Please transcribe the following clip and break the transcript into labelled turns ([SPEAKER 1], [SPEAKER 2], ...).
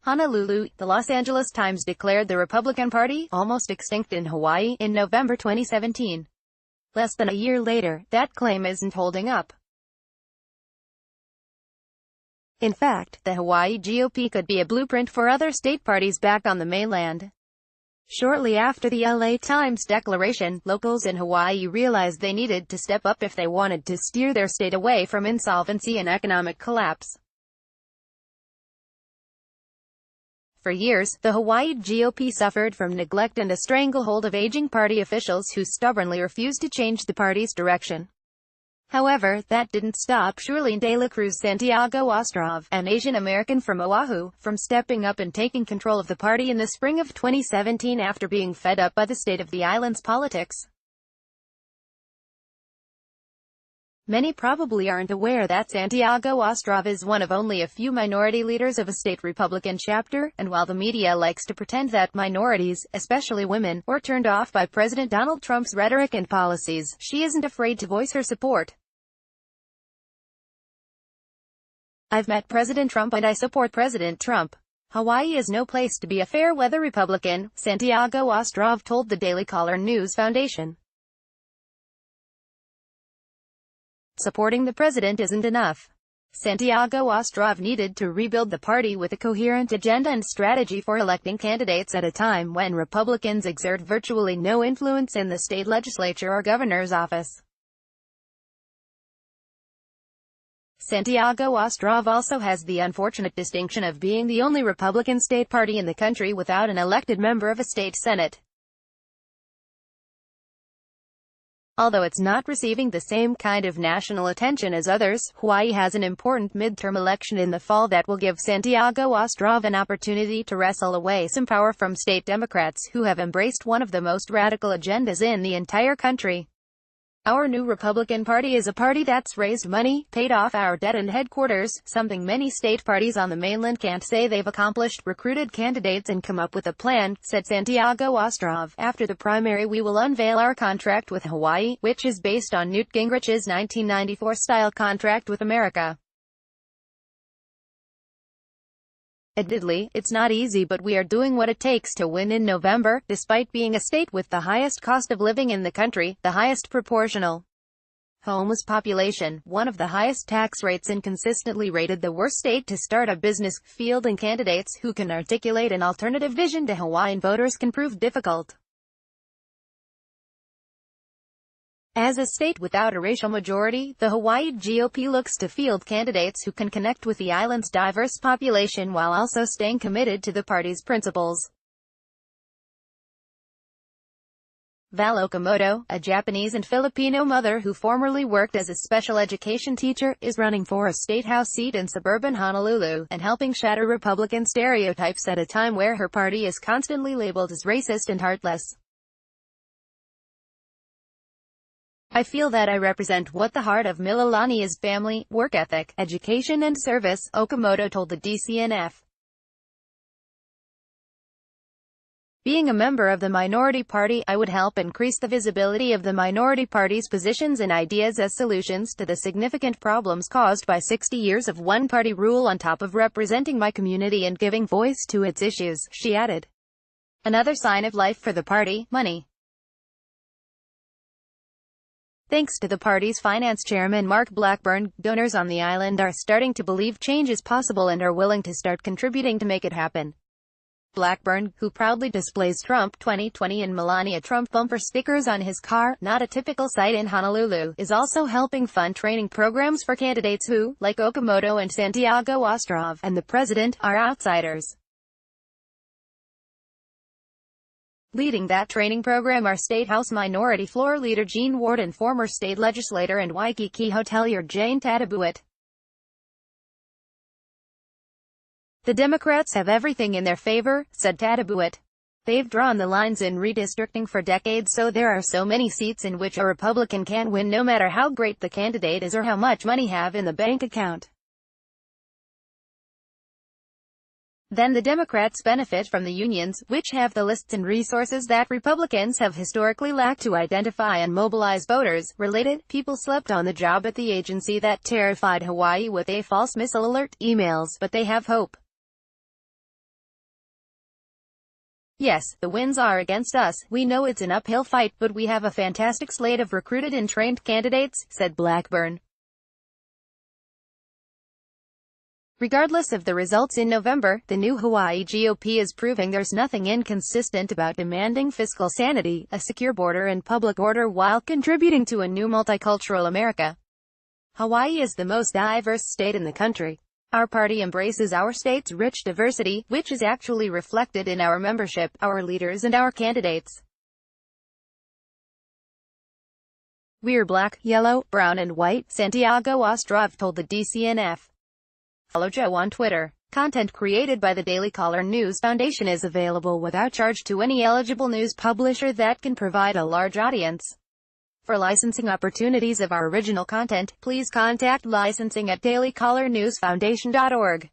[SPEAKER 1] Honolulu, the Los Angeles Times declared the Republican Party almost extinct in Hawaii in November 2017. Less than a year later, that claim isn't holding up. In fact, the Hawaii GOP could be a blueprint for other state parties back on the mainland. Shortly after the LA Times declaration, locals in Hawaii realized they needed to step up if they wanted to steer their state away from insolvency and economic collapse. For years, the Hawaii GOP suffered from neglect and a stranglehold of aging party officials who stubbornly refused to change the party's direction. However, that didn't stop Shirley de la Cruz Santiago Ostrov, an Asian American from Oahu, from stepping up and taking control of the party in the spring of 2017 after being fed up by the state of the island's politics. Many probably aren't aware that Santiago Ostrov is one of only a few minority leaders of a state Republican chapter, and while the media likes to pretend that minorities, especially women, were turned off by President Donald Trump's rhetoric and policies, she isn't afraid to voice her support. "I've met President Trump and I support President Trump. Hawaii is no place to be a fair-weather Republican," Santiago Ostrov told the Daily Caller News Foundation. Supporting the president isn't enough. Santiago Ostrov needed to rebuild the party with a coherent agenda and strategy for electing candidates at a time when Republicans exert virtually no influence in the state legislature or governor's office. Santiago Ostrov also has the unfortunate distinction of being the only Republican state party in the country without an elected member of a state senate. Although it's not receiving the same kind of national attention as others, Hawaii has an important midterm election in the fall that will give Santiago Ostrov an opportunity to wrestle away some power from state Democrats, who have embraced one of the most radical agendas in the entire country. "Our new Republican Party is a party that's raised money, paid off our debt and headquarters, something many state parties on the mainland can't say they've accomplished, recruited candidates and come up with a plan," said Santiago Ostrov. "After the primary we will unveil our contract with Hawaii, which is based on Newt Gingrich's 1994-style contract with America. Admittedly, it's not easy, but we are doing what it takes to win in November, despite being a state with the highest cost of living in the country, the highest proportional homeless population, one of the highest tax rates, and consistently rated the worst state to start a business. Fielding candidates who can articulate an alternative vision to Hawaiian voters can prove difficult. As a state without a racial majority, the Hawaii GOP looks to field candidates who can connect with the island's diverse population while also staying committed to the party's principles. Val Okamoto, a Japanese and Filipino mother who formerly worked as a special education teacher, is running for a state house seat in suburban Honolulu, and helping shatter Republican stereotypes at a time where her party is constantly labeled as racist and heartless. "I feel that I represent what the heart of Mililani is: family, work ethic, education and service," Okamoto told the DCNF. "Being a member of the minority party, I would help increase the visibility of the minority party's positions and ideas as solutions to the significant problems caused by 60 years of one-party rule, on top of representing my community and giving voice to its issues," she added. Another sign of life for the party: money. Thanks to the party's finance chairman Mark Blackburn, donors on the island are starting to believe change is possible and are willing to start contributing to make it happen. Blackburn, who proudly displays Trump 2020 and Melania Trump bumper stickers on his car, not a typical sight in Honolulu, is also helping fund training programs for candidates who, like Okamoto and Santiago Ostrov, and the president, are outsiders. Leading that training program are State House Minority Floor Leader Gene Ward and former state legislator and Waikiki hotelier Jane Tatabuit. "The Democrats have everything in their favor," said Tatabuit. "They've drawn the lines in redistricting for decades, so there are so many seats in which a Republican can win no matter how great the candidate is or how much money have in the bank account. Then the Democrats benefit from the unions, which have the lists and resources that Republicans have historically lacked to identify and mobilize voters." Related, people slept on the job at the agency that terrified Hawaii with a false missile alert emails, but they have hope. Yes, the winds are against us. We know it's an uphill fight, but we have a fantastic slate of recruited and trained candidates, said Blackburn. Regardless of the results in November, the new Hawaii GOP is proving there's nothing inconsistent about demanding fiscal sanity, a secure border and public order while contributing to a new multicultural America. Hawaii is the most diverse state in the country. Our party embraces our state's rich diversity, which is actually reflected in our membership, our leaders and our candidates. We're black, yellow, brown and white, Santiago Ostrov told the DCNF. Follow Joe on Twitter. Content created by the Daily Caller News Foundation is available without charge to any eligible news publisher that can provide a large audience. For licensing opportunities of our original content, please contact licensing@dailycallernewsfoundation.org.